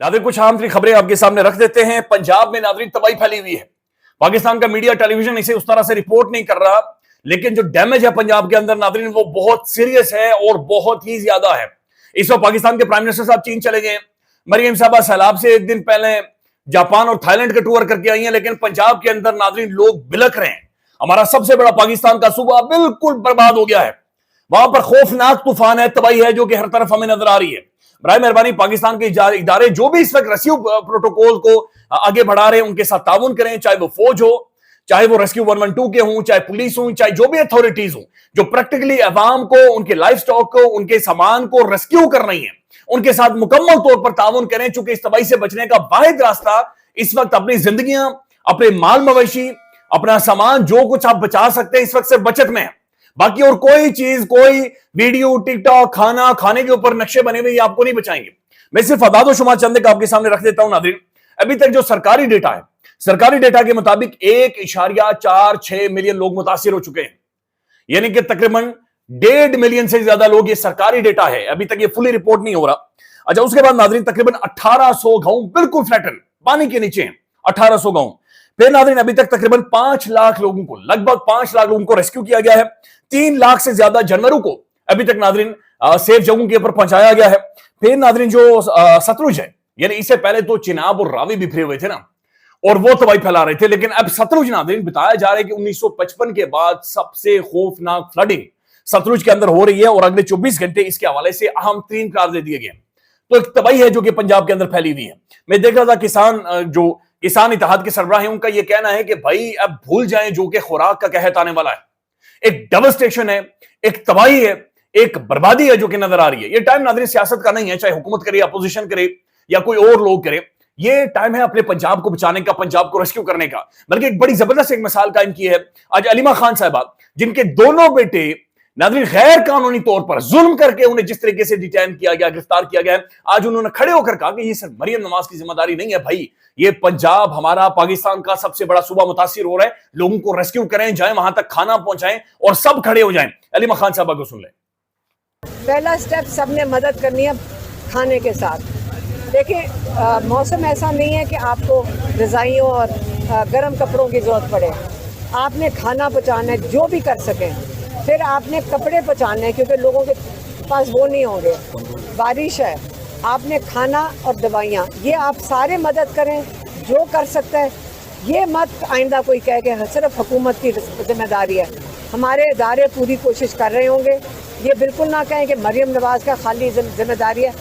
नाज़रीन कुछ अहम तरीन खबरें आपके सामने रख देते हैं। पंजाब में नाज़रीन तबाही फैली हुई है। पाकिस्तान का मीडिया टेलीविजन इसे उस तरह से रिपोर्ट नहीं कर रहा, लेकिन जो डैमेज है पंजाब के अंदर नाज़रीन वो बहुत सीरियस है और बहुत ही ज्यादा है। इस वक्त पाकिस्तान के प्राइम मिनिस्टर साहब चीन चले गए। मरियम साहबा सैलाब से एक दिन पहले जापान और थाईलैंड का टूर करके आई हैं, लेकिन पंजाब के अंदर नाज़रीन लोग बिलख रहे हैं। हमारा सबसे बड़ा पाकिस्तान का सूबा बिल्कुल बर्बाद हो गया है। वहां पर खौफनाक तूफान है, तबाही है जो कि हर तरफ हमें नजर आ रही है। बराए मेहरबानी पाकिस्तान के इदारे जो भी इस वक्त रेस्क्यू प्रोटोकॉल को आगे बढ़ा रहे हैं उनके साथ ताउन करें, चाहे वो फौज हो, चाहे वो रेस्क्यू 112 के हों, चाहे पुलिस हो, चाहे जो भी अथॉरिटीज हो जो प्रैक्टिकली अवाम को, उनके लाइफ स्टॉक को, उनके सामान को रेस्क्यू कर रही है, उनके साथ मुकम्मल तौर पर ताउन करें। चूंकि इस तबाही से बचने का वाहिद रास्ता इस वक्त अपनी जिंदगियां, अपने माल मवेशी, अपना सामान जो कुछ आप बचा सकते हैं इस वक्त से बचत में है। बाकी और कोई चीज, कोई वीडियो, टिकटॉक, खाना खाने के ऊपर नक्शे बने हुए आपको नहीं बचाएंगे। मैं सिर्फ अदाद शुमार चंद आपके सामने रख देता हूं नाज़रीन। अभी तक जो सरकारी डेटा है, सरकारी डेटा के मुताबिक 1.46 मिलियन लोग मुतासिर हो चुके हैं, यानी कि तकरीबन 1.5 मिलियन से ज्यादा लोग, ये सरकारी डेटा है, अभी तक ये फुली रिपोर्ट नहीं हो रहा। अच्छा, उसके बाद नाज़रीन तकरीबन 1800 गांव बिल्कुल फ्लैटन पानी के नीचे हैं, 1800 गांव। फिर नाज़रीन अभी तक तकरीबन 5 लाख लोगों को, लगभग 5 लाख लोगों को रेस्क्यू किया गया है। 3 लाख से ज्यादा जानवरों को अभी तक नाज़रीन सेफ जगहों के ऊपर पहुंचाया गया है। फिर नाज़रीन जो सतलुज है, यानी इससे पहले तो चिनाब और रावी बिखरे हुए थे ना, और वो तबाही फैला रहे थे, लेकिन अब सतलुज नाज़रीन बताया जा रहा है कि 1955 के बाद सबसे खौफनाक फ्लडिंग सतलुज के अंदर हो रही है और अगले 24 घंटे इसके हवाले से अहम तीन करार दे दिए गए। तो एक तबाही है जो कि पंजाब के अंदर फैली हुई है। मैं देख रहा था किसान इत्तेहाद के सरबराह हैं, उनका यह कहना है कि भाई अब भूल जाएं जो कि खुराक का कहत आने वाला है। एक डेवस्टेशन है, एक तबाही है, एक बर्बादी है जो कि नजर आ रही है। ये टाइम नाज़रीन सियासत का नहीं है, चाहे हुकूमत करे, अपोजिशन करे या कोई और लोग करे। ये टाइम है अपने पंजाब को बचाने का, पंजाब को रेस्क्यू करने का। बल्कि एक बड़ी जबरदस्त एक मिसाल कायम की है आज अलीमा खान साहिबा, जिनके दोनों बेटे नाज़रीन गैर कानूनी तौर पर जुल्म करके उन्हें जिस तरीके से डिटेन किया गया, गिरफ्तार किया गया है, आज उन्होंने खड़े होकर कहा कि ये सिर्फ मरियम नवाज की जिम्मेदारी नहीं है भाई, ये पंजाब हमारा, पाकिस्तान का सबसे बड़ा सूबा मुतासिर हो रहा है। लोगों को रेस्क्यू करें, जाएं वहां तक, खाना पहुंचाएं और सब खड़े हो जाएं। अलीमा खान साहबा को सुन लें। पहला स्टेप सबने मदद करनी है खाने के साथ। देखिए मौसम ऐसा नहीं है कि आपको रज़ाइयों और गर्म कपड़ों की ज़रूरत पड़े। आपने खाना पहुँचाना है जो भी कर सकें, फिर आपने कपड़े पहुँचाने हैं क्योंकि लोगों के पास वो नहीं होंगे, बारिश है, आपने खाना और दवाइयाँ, ये आप सारे मदद करें जो कर सकते हैं। ये मत आइंदा कोई कहे कि सिर्फ हुकूमत की जिम्मेदारी है। हमारे इदारे पूरी कोशिश कर रहे होंगे। ये बिल्कुल ना कहें कि मरियम नवाज का खाली जिम्मेदारी है,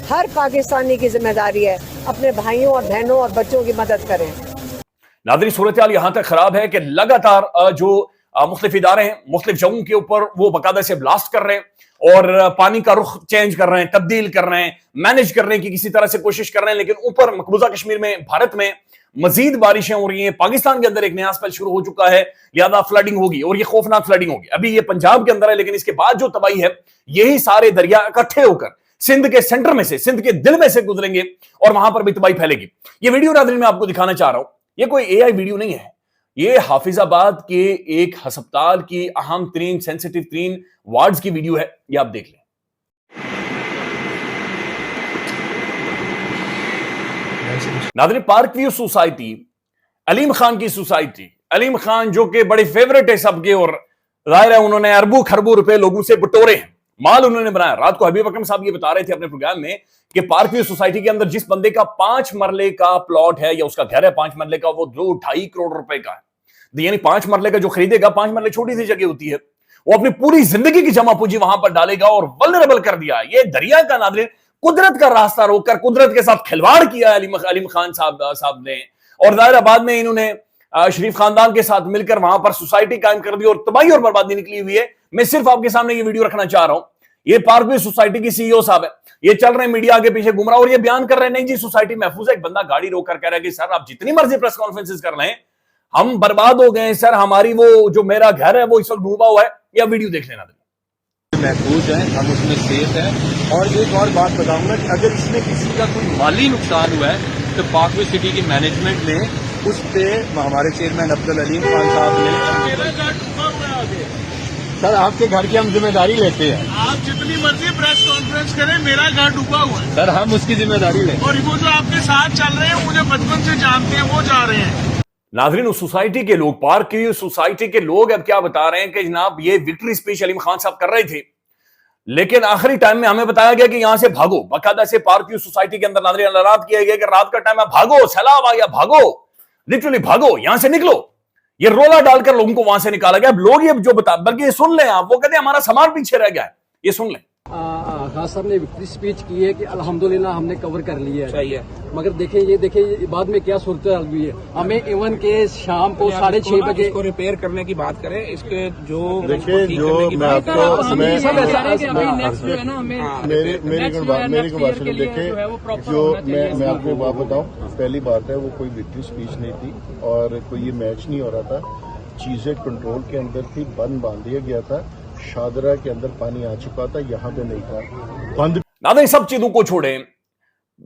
हर पाकिस्तानी की जिम्मेदारी है अपने भाइयों और बहनों और बच्चों की मदद करें। नाज़रीन सूरत हाल यहां तक खराब है कि लगातार जो मुख्तलिफ इदारे हैं मुख्तलिफ जगहों के ऊपर वो बाकायदा से ब्लास्ट कर रहे हैं और पानी का रुख चेंज कर रहे हैं, तब्दील कर रहे हैं, मैनेज करने की किसी तरह से कोशिश कर रहे हैं। लेकिन ऊपर मकबूजा कश्मीर में, भारत में मजीद बारिशें हो रही हैं। पाकिस्तान के अंदर एक नया स्पेल शुरू हो चुका है, लिहाजा फ्लडिंग होगी और ये खौफनाक फ्लडिंग होगी। अभी ये पंजाब के अंदर है, लेकिन इसके बाद जो तबाही है, यही सारे दरिया इकट्ठे होकर सिंध के सेंटर में से, सिंध के दिल में से गुजरेंगे और वहां पर भी तबाही फैलेगी। ये वीडियो नाज़रीन मैं आपको दिखाना चाह रहा हूं, ये कोई एआई वीडियो नहीं है, ये हाफिजाबाद के एक अस्पताल की अहम तरीन, सेंसिटिव तरीन वार्ड्स की वीडियो है। ये आप देख लें। नाज़रीन park view society, Aleem Khan की सोसाइटी, अलीम खान जो कि बड़े फेवरेट है सबके और जाहिर है उन्होंने अरबों खरबों रुपए लोगों से बटोरे हैं, माल उन्होंने बनाया। रात को हबीब अकरम साहब ये बता रहे थे अपने प्रोग्राम में कि पार्क व्यू सोसाइटी के अंदर जिस बंदे का 5 मरले का प्लॉट है या उसका घर है 5 मरले का, वो 2-2.5 करोड़ रुपए का है। यानी 5 मरले का जो खरीदेगा, 5 मरले छोटी सी जगह होती है, वो अपनी पूरी जिंदगी की जमा पूंजी वहां पर डालेगा और वल्नरेबल कर दिया। ये दरिया का नाज़रीन कुदरत का रास्ता रोककर कुदरत के साथ खिलवाड़ किया अलीम खान साहब ने। और दायराबाद में इन्होंने शरीफ खानदान के साथ मिलकर वहां पर सोसाइटी कायम कर दी और तबाही और बर्बादी निकली हुई है। मैं सिर्फ आपके सामने ये वीडियो रखना चाह रहा हूं। ये पार्क व्यू सोसाइटी की सीईओ साहब है, ये चल रहे हैं मीडिया के पीछे घूम रहा और ये बयान कर रहे हैं नहीं जी सोसाइटी महफूज है। एक बंदा गाड़ी रोक कर कह रहा है कि सर आप जितनी मर्जी प्रेस कॉन्फ्रेंसेस कर लें, हम बर्बाद हो गए सर, हमारी वो जो मेरा घर है वो इस वक्त डूबा हुआ है। या वीडियो देख लेना, महफूज है, हम उसमें सेफ हैं। और एक और बात बताऊंगा कि अगर इसमें किसी का कोई माली नुकसान हुआ है तो पार्क व्यू सिटी की मैनेजमेंट ने उस पे हमारे चेयरमैन अब्दुल अलीम खान साहब ने سر آپ کے گھر کی ہم ذمہ داری لیتے ہیں. آپ جتنی مرضی پریس کانفرنس کریں, میرا گھر ڈوبا ہوا ہے سر ہم اس کی ذمہ داری لیں. اور وہ جو آپ کے ساتھ چل رہے ہیں مجھے بچپن سے جانتے ہیں, وہ جا رہے ہیں. ناظرین, اس سوسائٹی کے لوگ, پارک کی سوسائٹی کے لوگ اب کیا بتا رہے ہیں کہ جناب یہ وکٹری اسپیچ علیم خان صاحب کر رہے تھے, لیکن آخری ٹائم میں ہمیں بتایا گیا کہ یہاں سے بھاگو. باقاعدہ سے پارک کی سوسائٹی کے اندر ناظرین اعلانات کیا گیا کہ رات کا ٹائم ہے, بھاگو, سیلاب آ گیا, بھاگو, لٹرلی بھاگو, یہاں سے نکلو. یہ رولا ڈال کر لوگوں کو وہاں سے نکالا گیا. اب لوگ یہ جو بتا, بلکہ یہ سن لیں آپ, وہ کہتے ہیں ہمارا سامان پیچھے رہ گیا ہے, یہ سن لیں. خان صاحب نے وکٹری اسپیچ کی ہے کہ الحمدللہ ہم نے کور کر لیا ہے, مگر دیکھیں بعد میں کیا صورتحال ہوئی ہے. ہمیں ایون کے شام کو 6:30 بجے اس کو ریپیئر کرنے کی بات کریں, اس کے جو دیکھیے جو میں آپ کو میری کو بات سنیں. دیکھیں جو میں آپ کو بات بتاؤں, پہلی بات ہے وہ کوئی وکٹری اسپیچ نہیں تھی اور کوئی یہ میچ نہیں ہو رہا تھا. چیزیں کنٹرول کے اندر تھی, بند باندھ دیا گیا تھا. شادرہ کے اندر پانی آ چکا تھا, یہاں پہ نہیں تھا بند. ناظرین سب چیزوں کو چھوڑیں,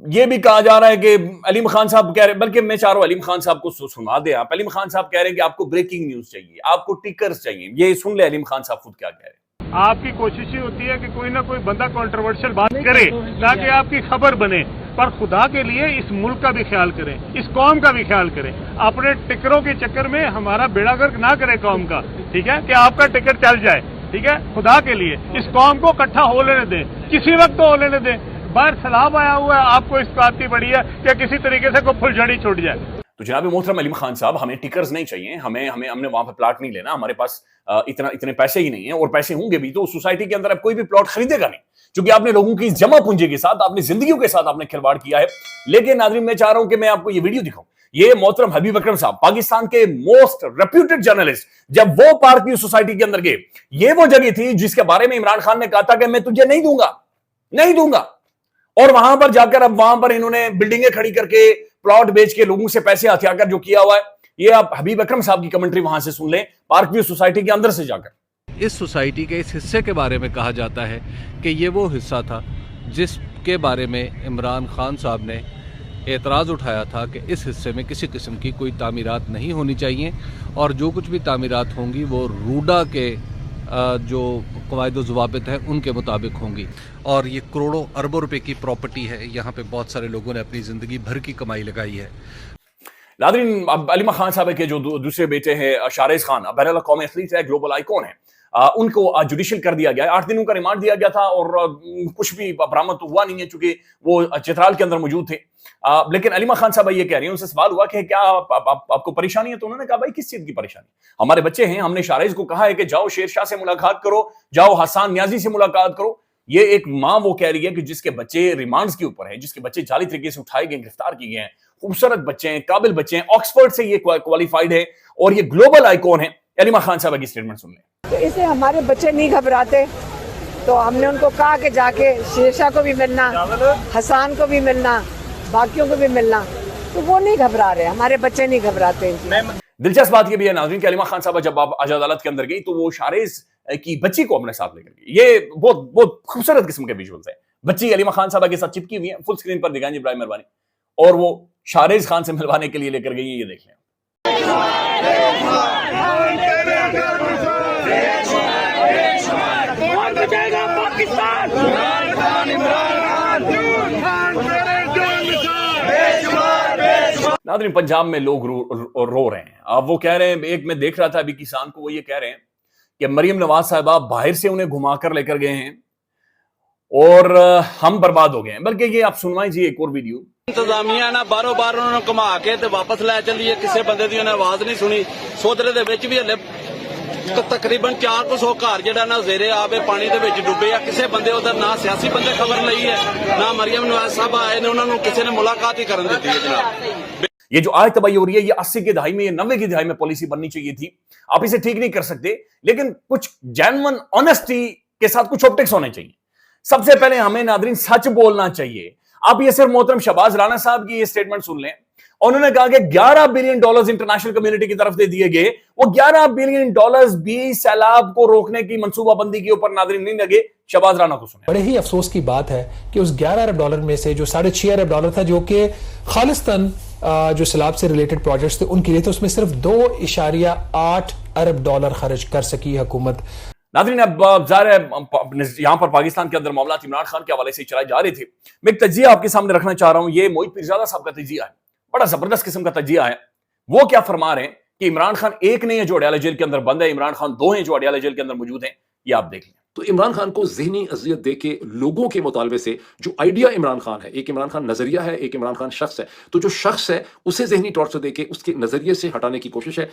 یہ بھی کہا جا رہا ہے کہ علیم خان صاحب کہہ رہے ہیں, بلکہ میں چاہ رہا ہوں علیم خان صاحب کو سنا دیں آپ. علیم خان صاحب کہہ رہے ہیں کہ آپ کو بریکنگ نیوز چاہیے, آپ کو ٹکرز چاہیے. یہ سن لے علیم خان صاحب خود کیا کہہ رہے ہیں. آپ کی کوشش ہی ہوتی ہے کہ کوئی نہ کوئی بندہ کنٹروورشل بات کرے تاکہ آپ کی خبر بنے, پر خدا کے لیے اس ملک کا بھی خیال کریں, اس قوم کا بھی خیال کریں. اپنے ٹکروں کے چکر میں ہمارا بیڑا گرک نہ کرے قوم کا, ٹھیک ہے, کہ آپ کا ٹکر چل جائے, ٹھیک ہے. خدا کے لیے اس قوم کو اکٹھا ہو لینے دیں, کسی وقت تو ہو لینے دیں. باہر سیلاب آیا ہوا ہے, آپ کو اس بات کی پڑی ہے کہ کسی طریقے سے کوئی پھلجھڑی چھوٹ جائے. تو جناب محترم علیم خان صاحب, ہمیں ٹکرز نہیں چاہیے, ہم نے وہاں پہ پلاٹ نہیں لینا, ہمارے پاس اتنے پیسے ہی نہیں ہیں, اور پیسے ہوں گے بھی تو سوسائٹی کے اندر اب کوئی بھی پلاٹ خریدے گا نہیں, چونکہ آپ نے لوگوں کی جمع پونجی کے ساتھ, اپنی زندگیوں کے ساتھ آپ نے کھلواڑ کیا ہے. لیکن ناظرین میں چاہ رہا ہوں کہ میں آپ کو یہ ویڈیو دکھاؤں. یہ محترم حبیب اکرم صاحب, پاکستان کے موسٹ ریپیوٹڈ جرنلسٹ, جب وہ پارک کی سوسائٹی کے اندر گئے, یہ وہ جگہ تھی جس کے بارے میں عمران خان نے کہا تھا کہ میں تجھے نہیں دوں گا, اور وہاں پر جا کر اب وہاں پر انہوں نے بلڈنگیں کھڑی کر کے, پلاٹ بیچ کے, لوگوں سے پیسے ہتھیا کر جو کیا ہوا ہے. یہ آپ حبیب اکرم صاحب کی کمنٹری وہاں سے سن لیں, پارک ویو سوسائٹی کے اندر سے جا کر. اس سوسائٹی کے اس حصے کے بارے میں کہا جاتا ہے کہ یہ وہ حصہ تھا جس کے بارے میں عمران خان صاحب نے اعتراض اٹھایا تھا کہ اس حصے میں کسی قسم کی کوئی تعمیرات نہیں ہونی چاہیے, اور جو کچھ بھی تعمیرات ہوں گی وہ روڈا کے جو قواعد و ضوابط ہیں ان کے مطابق ہوں گی. اور یہ کروڑوں اربوں روپے کی پراپرٹی ہے, یہاں پہ بہت سارے لوگوں نے اپنی زندگی بھر کی کمائی لگائی ہے. ناظرین, اب علیم خان صاحب کے جو دوسرے بیٹے ہیں شارز خان, بین الاقوامی ایتھلیٹ ہے, گلوبل آئیکن ہے, ان کو جوڈیشل کر دیا گیا ہے. 8 دنوں کا ریمانڈ دیا گیا تھا اور کچھ بھی برآمد تو ہوا نہیں ہے چونکہ وہ چترال کے اندر موجود تھے. لیکن علیمہ خان صاحب یہ کہہ رہی ہیں, ان سے سوال ہوا کہ کیا آپ کو پریشانی ہے, تو انہوں نے کہا بھائی کس چیز کی پریشانی, ہمارے بچے ہیں, ہم نے شارز کو کہا ہے کہ جاؤ شیر شاہ سے ملاقات کرو, جاؤ حسان نیازی سے ملاقات کرو. یہ ایک ماں وہ کہہ رہی ہے کہ جس کے بچے ریمانڈز کے اوپر ہیں, جس کے بچے جعلی طریقے سے اٹھائے گئے, گرفتار کیے گئے ہیں, خوبصورت بچے ہیں, قابل بچے ہیں, آکسفورڈ سے یہ کوالیفائڈ ہے اور یہ گلوبل آئیکن ہے. علیمہ خان صاحب کی سٹیٹمنٹ سن لیں. تو اس سے ہمارے بچے نہیں گھبراتے, تو ہم نے ان کو کہا کہ جا کے شیرشاہ کو بھی ملنا, حسان کو بھی ملنا, باقیوں کو بھی ملنا, تو وہ نہیں گھبرا رہے, ہمارے بچے نہیں گھبراتے. دلچسپ بات یہ بھی ہے ناظرین کہ علیمہ خان صاحب جب آپ عدالت کے اندر گئی تو وہ شارز کی بچی کو اپنے ساتھ لے کر گئی. یہ بہت خوبصورت قسم کے ویژولز ہیں. بچی علیمہ خان صاحب کے ساتھ چپکی ہوئی ہے, فل اسکرین پر دکھائیں جی برائے مہربانی, اور وہ شارز خان سے ملوانے کے لیے لے کر گئی ہیں. یہ دیکھ لیں. ناظرین پنجاب میں لوگ رو رہے ہیں. اب وہ کہہ رہے ہیں, ایک میں دیکھ رہا تھا ابھی کسان کو, وہ یہ کہہ رہے ہیں کہ مریم نواز صاحبہ باہر سے انہیں گھما کر لے کر گئے ہیں اور ہم برباد ہو گئے ہیں. بلکہ یہ آپ سنوائیں جی ایک اور ویڈیو. انتظامیہ نا باہروں باہر انہوں نے گھما کے تے واپس لے چلی ہے, کسی بندے دی انہیں آواز نہیں سنی. سودرے دے وچ بھی ہلے تقریباً 400 گھر جہاں نا زیرے آب پانی دے وچ ڈوبے آ. کسی بندے ادھر نہ سیاسی بندے خبر لئی ہے, نہ مریم نواز صاحب آئے نے, انہوں نے کسی نے ملاقات ہی کرن دیتی ہے. جناب یہ جو آج تباہی ہو رہی ہے, یہ 80 کی دہائی میں, یہ 90 کی دہائی میں پالیسی بننی چاہیے تھی. آپ اسے ٹھیک نہیں کر سکتے, لیکن کچھ جینون آنیسٹی کے ساتھ کچھ آپٹکس ہونے چاہیے. سب سے پہلے ہمیں ناظرین سچ بولنا چاہیے. آپ یہ صرف محترم شہباز رانا صاحب کی یہ سٹیٹمنٹ سن لیں. انہوں نے کہا کہ $11 بلین انٹرنیشنل کمیونٹی کی طرف سے دیے گئے, وہ $11 بلین بھی سیلاب کو روکنے کی منصوبہ بندی کے اوپر ناظرین نہیں لگے. شہباز رانا کو سنیں. بڑے ہی افسوس کی بات ہے کہ اس $11 ارب میں سے جو $6.5 ارب تھا, جو کہ خالصتاً جو سیلاب سے ریلیٹڈ پروجیکٹس تھے ان کے لیے, تو اس میں صرف $2.8 ارب خرچ کر سکی حکومت. नाज़रीन, अब ज़ाहिर है यहाँ पर पाकिस्तान के अंदर मामलात इमरान खान के हवाले से चलाए जा रहे थे। मैं एक तजिया आपके सामने रखना चाह रहा हूँ। ये मोहित पीरज़ादा साहब का तजिया है, बड़ा जबरदस्त किस्म का तजिया है। वो क्या फरमा रहे हैं कि इमरान खान एक नहीं है जो अडयाला जेल के अंदर बंद है, इमरान खान दो हैं जो अडयाला जेल के अंदर मौजूद हैं। ये आप देख लें। तो इमरान खान को ज़हनी अजियत दे के लोगों के मुतालबे से जो आइडिया इमरान खान है, एक इमरान खान नज़रिया है, एक इमरान खान शख्स है, तो जो शख्स है उसे ज़हनी टॉर्चर दे के उसके नज़रिए से हटाने की कोशिश है।